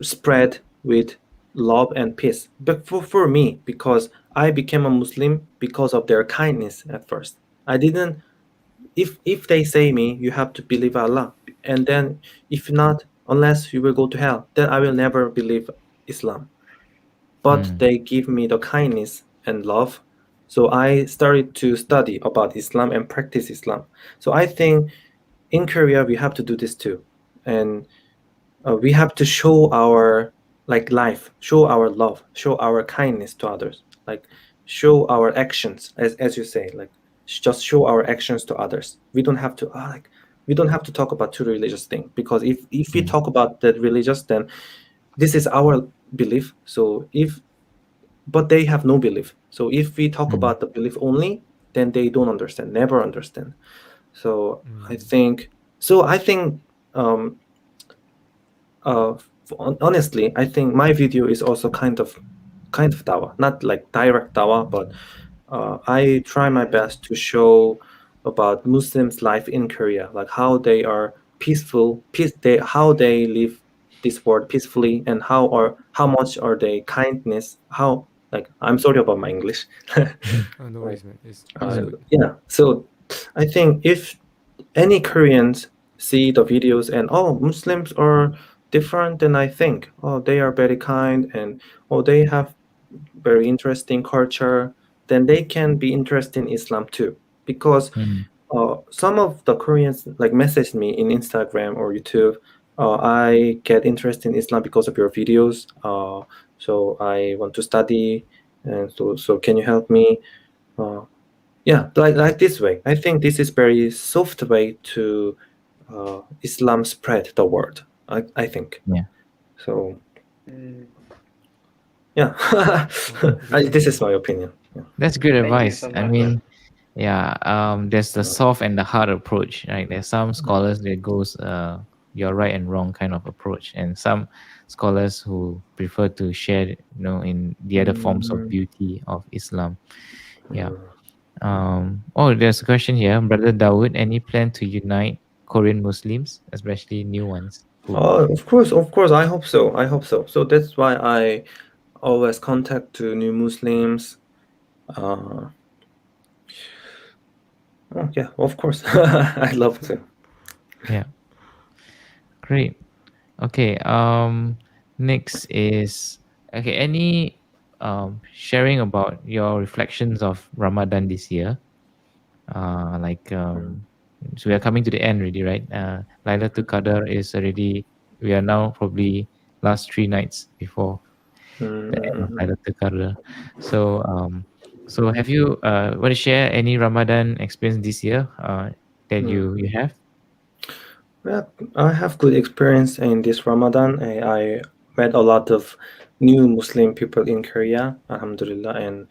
spread with love and peace. But for me, because I became a Muslim because of their kindness at first. I didn't. If they say me, you have to believe Allah, and then if not, unless you will go to hell, then I will never believe Islam. But Mm, they give me the kindness and love, so I started to study about Islam and practice Islam. So I think in Korea we have to do this too, and we have to show our show our love, show our kindness to others, like show our actions, as you say, like just show our actions to others. We don't have to talk about too religious thing, because if we mm, talk about that religious, then this is our belief. So if but they have no belief. So if we talk mm, about the belief only, then they don't understand, never understand. So I Mm. think I think um, uh, honestly, I think my video is also kind of dawa, not like direct dawa, but I try my best to show about Muslims' life in Korea, like how they are how they live this world peacefully, and how much are they kindness, how, like, I'm sorry about my English. mm. Oh, no Like, worries, man. It's good. yeah, so I think if any Koreans see the videos and, oh, Muslims are different than I think. Oh, they are very kind, and oh, they have very interesting culture. Then they can be interested in Islam too, because Mm, some of the Koreans like message me in Instagram or YouTube. I get interested in Islam because of your videos. So I want to study, and so can you help me? Uh, Yeah, like this way. I think this is very soft way to Islam spread the word. I think Yeah, so. Mm, Yeah, Oh, good this is idea. my opinion. Yeah. that's good thank you advice. so I much. mean, yeah, there's the soft and the hard approach, right? There's some scholars that goes your right and wrong kind of approach, and some scholars who prefer to share, in the other forms of Mm, beauty of Islam. Yeah. mm. Oh, there's a question here, Brother Dawood. Any plan to unite Korean Muslims, especially new ones? Who? Oh, of course, of course. I hope so. I hope so. So that's why I always contact to new Muslims. Uh, oh yeah, of course. I love to. Yeah, great. Okay. Next is okay. Any sharing about your reflections of Ramadan this year? Like so we are coming to the end already, right? Lailatul Qadar is already. We are now probably last 3 nights before the end of Mm-hmm. Lailatul Qadar. So have you want to share any Ramadan experience this year that you have? Yeah, I have good experience in this Ramadan. I met a lot of new Muslim people in Korea, Alhamdulillah, and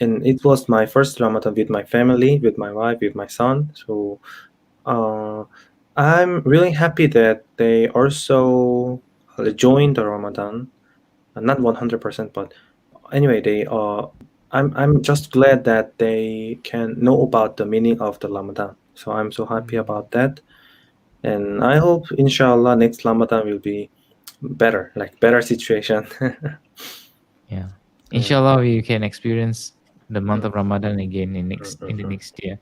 it was my first Ramadan with my family, with my wife, with my son. So uh, I'm really happy that they also joined the Ramadan. Not 100%, but anyway, they I'm just glad that they can know about the meaning of the Ramadan. So I'm so happy Mm, about that. And I hope, inshallah, next Ramadan will be better, like better situation. Yeah. Yeah. Inshallah, we can experience the month Mm, of Ramadan again mm, in mm, the mm, next year.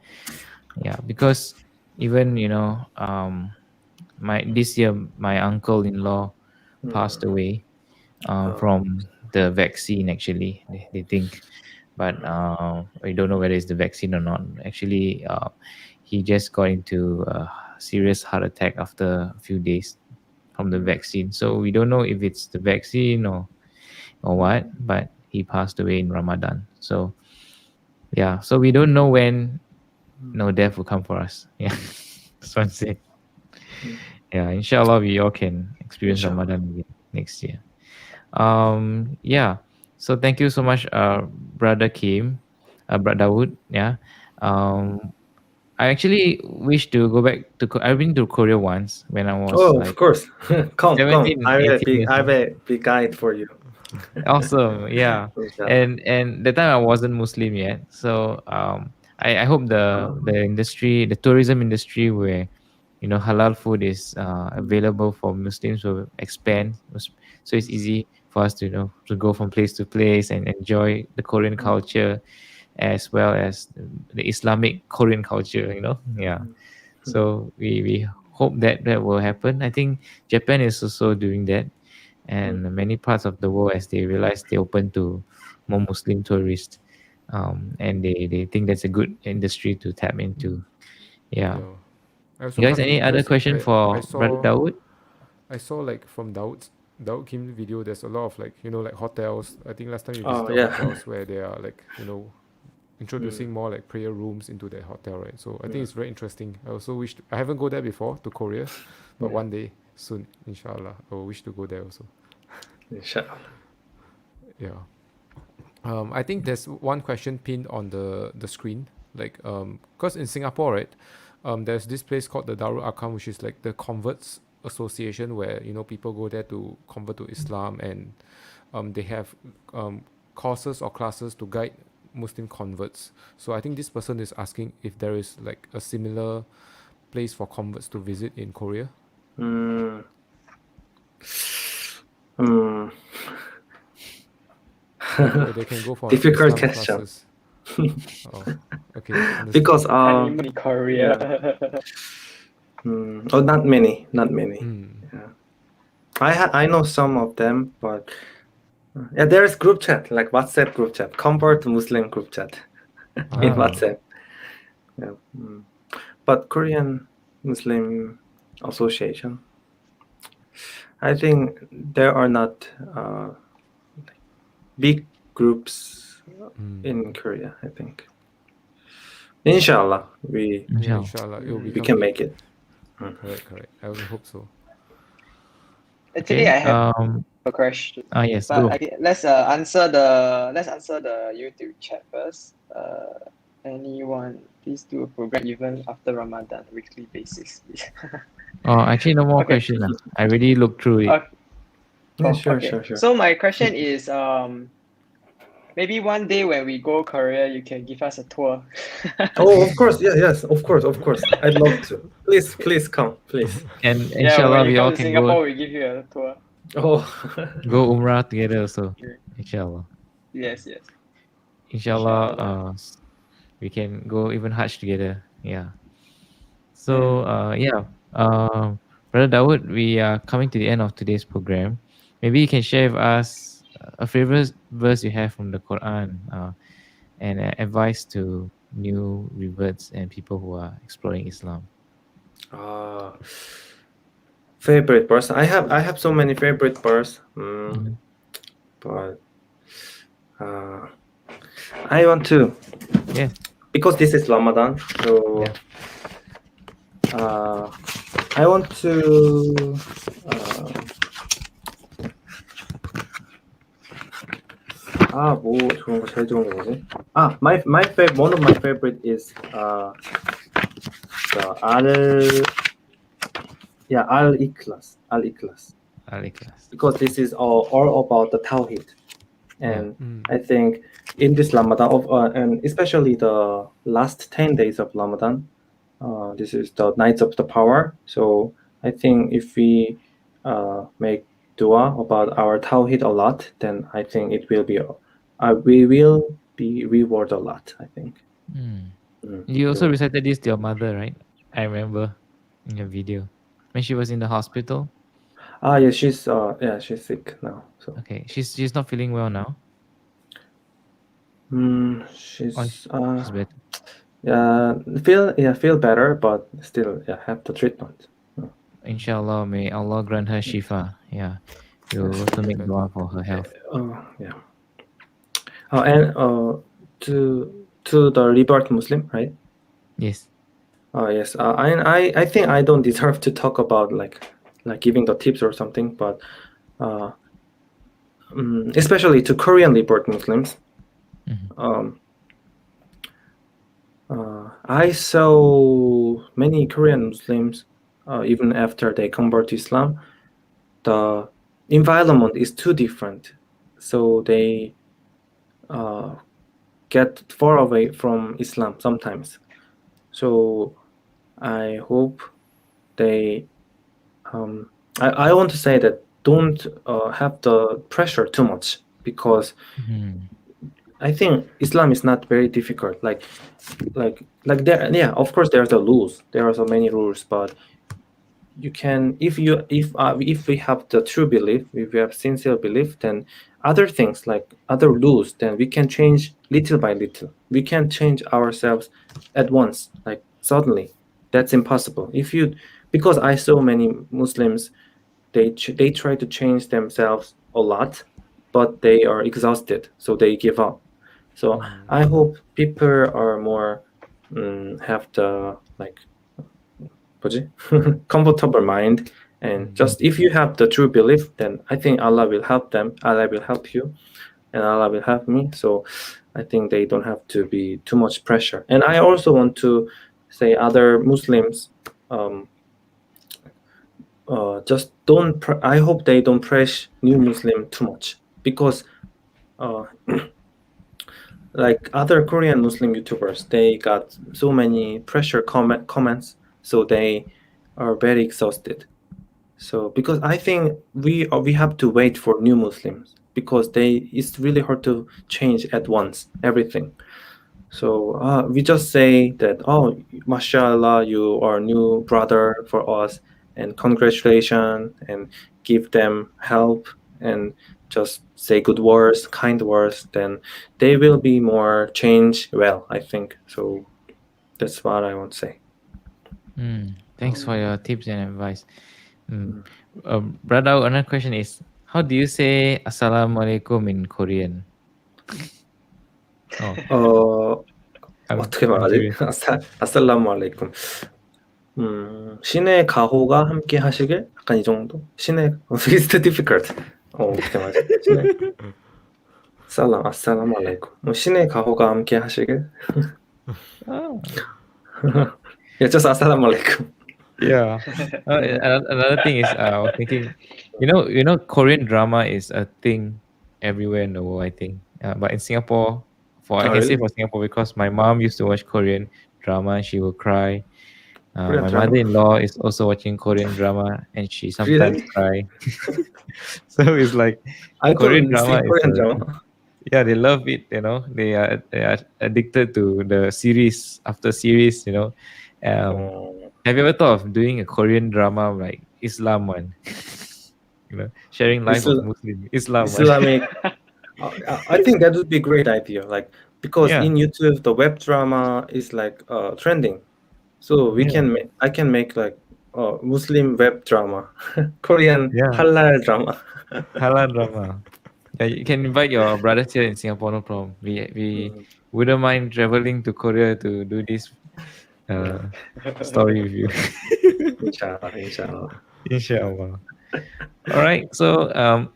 Yeah, because even my this year my uncle-in-law passed mm. away Oh, from the vaccine. Actually, they think, but we don't know whether it's the vaccine or not. Actually, he just got into a serious heart attack after a few days from the mm, vaccine. So we don't know if it's the vaccine or what, but he passed away in Ramadan. So yeah, so we don't know when no death will come for us. Yeah, that's what I'm saying. mm. Yeah, inshallah, we all can experience Inshallah. Ramadan again next year. Yeah. So thank you so much, brother Kim, brother Dawood. Yeah. Um, I actually wish to go back to. I've been to Korea once when I was Oh, of like course. Come, come. 17, 18 years I old. will be guide for you. Awesome, yeah. Inshallah. And the time I wasn't Muslim yet, so I hope the industry, the tourism industry, where halal food is available for Muslims will expand, so it's easy for us to to go from place to place and enjoy the Korean culture as well as the Islamic Korean culture. Yeah. So we hope that that will happen. I think Japan is also doing that, and many parts of the world, as they realize, they open to more Muslim tourists, and they think that's a good industry to tap into. Yeah. yeah. I also You guys, happy any other because question I for Brother saw Dawood? like from Daud Kim video. There's a lot of like like hotels. I think last time you Oh, visited yeah. hotels where they are like Mm, introducing more like prayer rooms into that hotel, right? So I think mm, it's very interesting. I also wish I haven't go there before to Korea, but mm. one day soon, inshallah, I will wish to go there also. Inshallah. Yeah. I think there's one question pinned on the screen, like because in Singapore, right, there's this place called the Darul Arkam, which is like the converts association where people go there to convert to Islam, and they have um courses or classes to guide Muslim converts. So I think this person is asking if there is like a similar place for converts to visit in Korea, Mm, mm. like where they can go for like Difficult Islam question. classes. Oh, okay, understood. Because Honeymoon in yeah. Korea. Oh, not many, not many. Mm. Yeah. I know some of them, but yeah, there is group chat, like WhatsApp group chat, convert Muslim group chat in Ah. WhatsApp. Yeah. But Korean Muslim Association, I think there are not big groups Mm. in Korea, I think. Inshallah, we Yeah, Inshallah. inshallah, it will we become can big. make it. Mm. Correct. I will hope so. Actually, Okay. I have a question, Yes, but go. let's answer the YouTube chat first. Anyone, please do a program even after Ramadan, weekly basis, please. Oh, actually, no more Okay. question. I already looked through it. Yeah, Oh, sure, okay. sure, sure. So my question is, maybe one day when we go Korea, you can give us a tour. Oh, of course. Yeah, yes, of course, of course. I'd love to. Please, please come, please. And Yeah, when inshallah, you we come all to can go Singapore, we give you a tour. Oh, go Umrah together also. Okay. Inshallah. Yes. Inshallah, Inshallah. we can go even Hajj together. Yeah. So, Hmm. Brother Dawood, we are coming to the end of today's program. Maybe you can share with us a favorite verse you have from the Quran, and advice to new reverts and people who are exploring Islam. uh, favorite person. I have so many favorite birds. Mhm. But uh, I want to, Yeah, because this is Ramadan. So yeah. uh, I want to. Uh, 뭐 좋은 거 제일 좋은 거 뭐지? My favorite, one of my favorite is the Al Ikhlas, Al Ikhlas, Al-Ikhlas. because this is all about the Tawhid. Yeah. And I think in this Ramadan, and especially the last 10 days of Ramadan, this is the nights of the power. So I think if we make dua about our Tawhid a lot, then I think it will be, we will be rewarded a lot, I think. Mm. Mm. You also So, recited this to your mother, right? I remember in your video when she was in the hospital. yeah, she's sick now. So, Okay, she's not feeling well now. Or she's better. feel better, but still, have the treatment. Inshallah, may Allah grant her shifa. Yeah, we'll Yes. also make Better. dua for her health. Yeah. And to the rebirth Muslim, right? Yes. Yes. I think I don't deserve to talk about like giving the tips or something, but uh, especially to Korean rebirth Muslims, Mhm. um, I saw many Korean Muslims, even after they convert to Islam, the environment is too different, so they uh, get far away from Islam sometimes. So I hope they. I want to say that don't have the pressure too much, because Mhm. I think Islam is not very difficult. Like there, yeah, of course there's the rules. There are so many rules, but you can, if we have the true belief, if we have sincere belief, then other things like other rules, then we can change little by little. We can change ourselves at once, like suddenly. That's impossible. If you Because I saw many Muslims, they try to change themselves a lot, but they are exhausted, so they give up. So I hope people are more, have the like 뭐지? comfortable mind, and just if you have the true belief, then I think Allah will help them, Allah will help you, and Allah will help me. So I think they don't have to be too much pressure. And I also want to say other Muslims, just don't I hope they don't press new Muslim too much, because uh, like other Korean Muslim YouTubers, they got so many pressure comments, so they are very exhausted. So because I think we have to wait for new Muslims, because it's really hard to change at once everything. So we just say that, oh, mashallah, you are new brother for us, and congratulations, and give them help, and just say good words, kind words, then they will be more changed well, I think. So that's what I want to say. Thanks for your tips and advice. Brother, another question is, how do you say Assalamualaikum in Korean? Oh, Uh, 어떻게 I'm 말하지? curious. 아살라무 알레이쿰. 신의 가호가 함께 하시길? 약간 이 정도? It's too difficult. 어떻게 말하지? 아살라무 알레이쿰. 신의 가호가 함께 하시길? Oh, Yeah, just 아살라무 알레이쿰. yeah. Another thing is, I was thinking, Korean drama is a thing everywhere in the world, I think. But in Singapore, I Oh, can say really? for Singapore because my mom used to watch Korean drama and she will cry. Korean My drama? mother-in-law is also watching Korean drama and she sometimes Really? cry. So it's like I Korean don't see drama is Korean drama. yeah, they love it, they are addicted to the series after series, um 어, have you ever thought of doing a Korean drama like Islam one? Sharing life of 이슬, Muslim Islam one. Islamic. I think that would be a great idea. Like because Yeah, in YouTube the web drama is like trending, so yeah, I can make like Muslim web drama, Korean yeah. halal drama. Halal drama. Yeah, you can invite your brothers here in Singapore, no problem. We Mm, wouldn't mind traveling to Korea to do this uh story with you. inshallah, inshallah. Inshallah. All right. So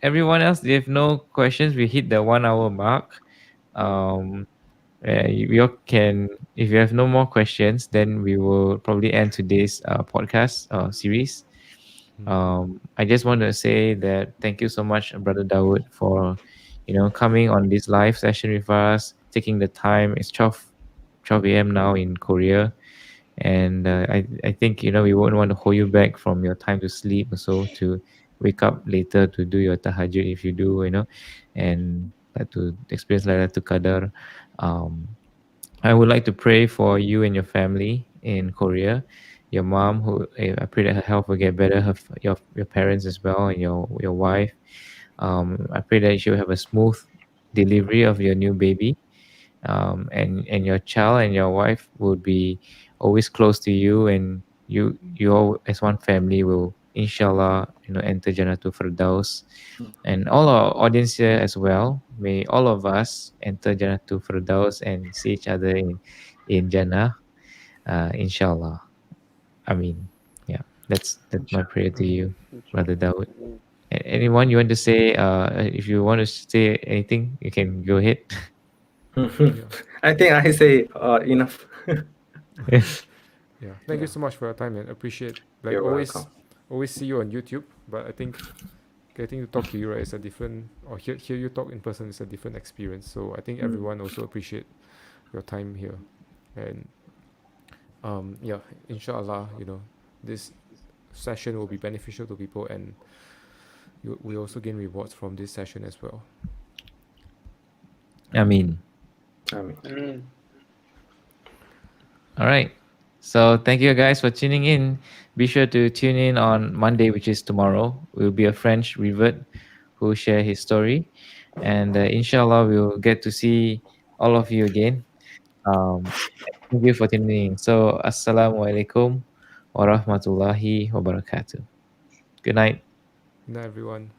everyone else, they have no questions. We hit the 1 hour mark. Um you all can, if you have no more questions, then we will probably end today's podcast series. I just want to say that thank you so much, Brother Dawood, for coming on this live session with us, taking the time. It's 12 a.m. now in Korea, and I think we won't want to hold you back from your time to sleep, so to wake up later to do your tahajjud if you do, and to experience Laylatul Qadar. Um, I would like to pray for you and your family in Korea. Your mom, who I pray that her health will get better. Your parents as well, and your wife. I pray that you will have a smooth delivery of your new baby. And your child and your wife will be always close to you, and you all as one family will inshallah enter Jannatul Firdaus. And all our audience here as well, may all of us enter Jannatul Firdaus and see each other in Jannah, inshallah. I mean, yeah, that's my prayer to you, Brother Dawood. Anyone you want to say, if you want to say anything, you can go ahead. Yeah. I think I say enough. Yeah. Thank you so much for your time and appreciate, like, You're always welcome. always see you on YouTube, but I think getting to talk to you, right, is a different, or hear you talk in person is a different experience. So I think everyone also appreciate your time here. And yeah, inshallah, this session will be beneficial to people, and we also gain rewards from this session as well. I mean, I mean, all right. So thank you guys for tuning in. Be sure to tune in on Monday, which is tomorrow. Will be a French revert who share his story, and inshallah we'll get to see all of you again. Um, thank you for tuning in. So assalamualaikum warahmatullahi wabarakatuh. Good night. Good night, everyone.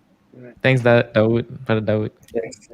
Thanks, Dawood, Brother Dawood. yes.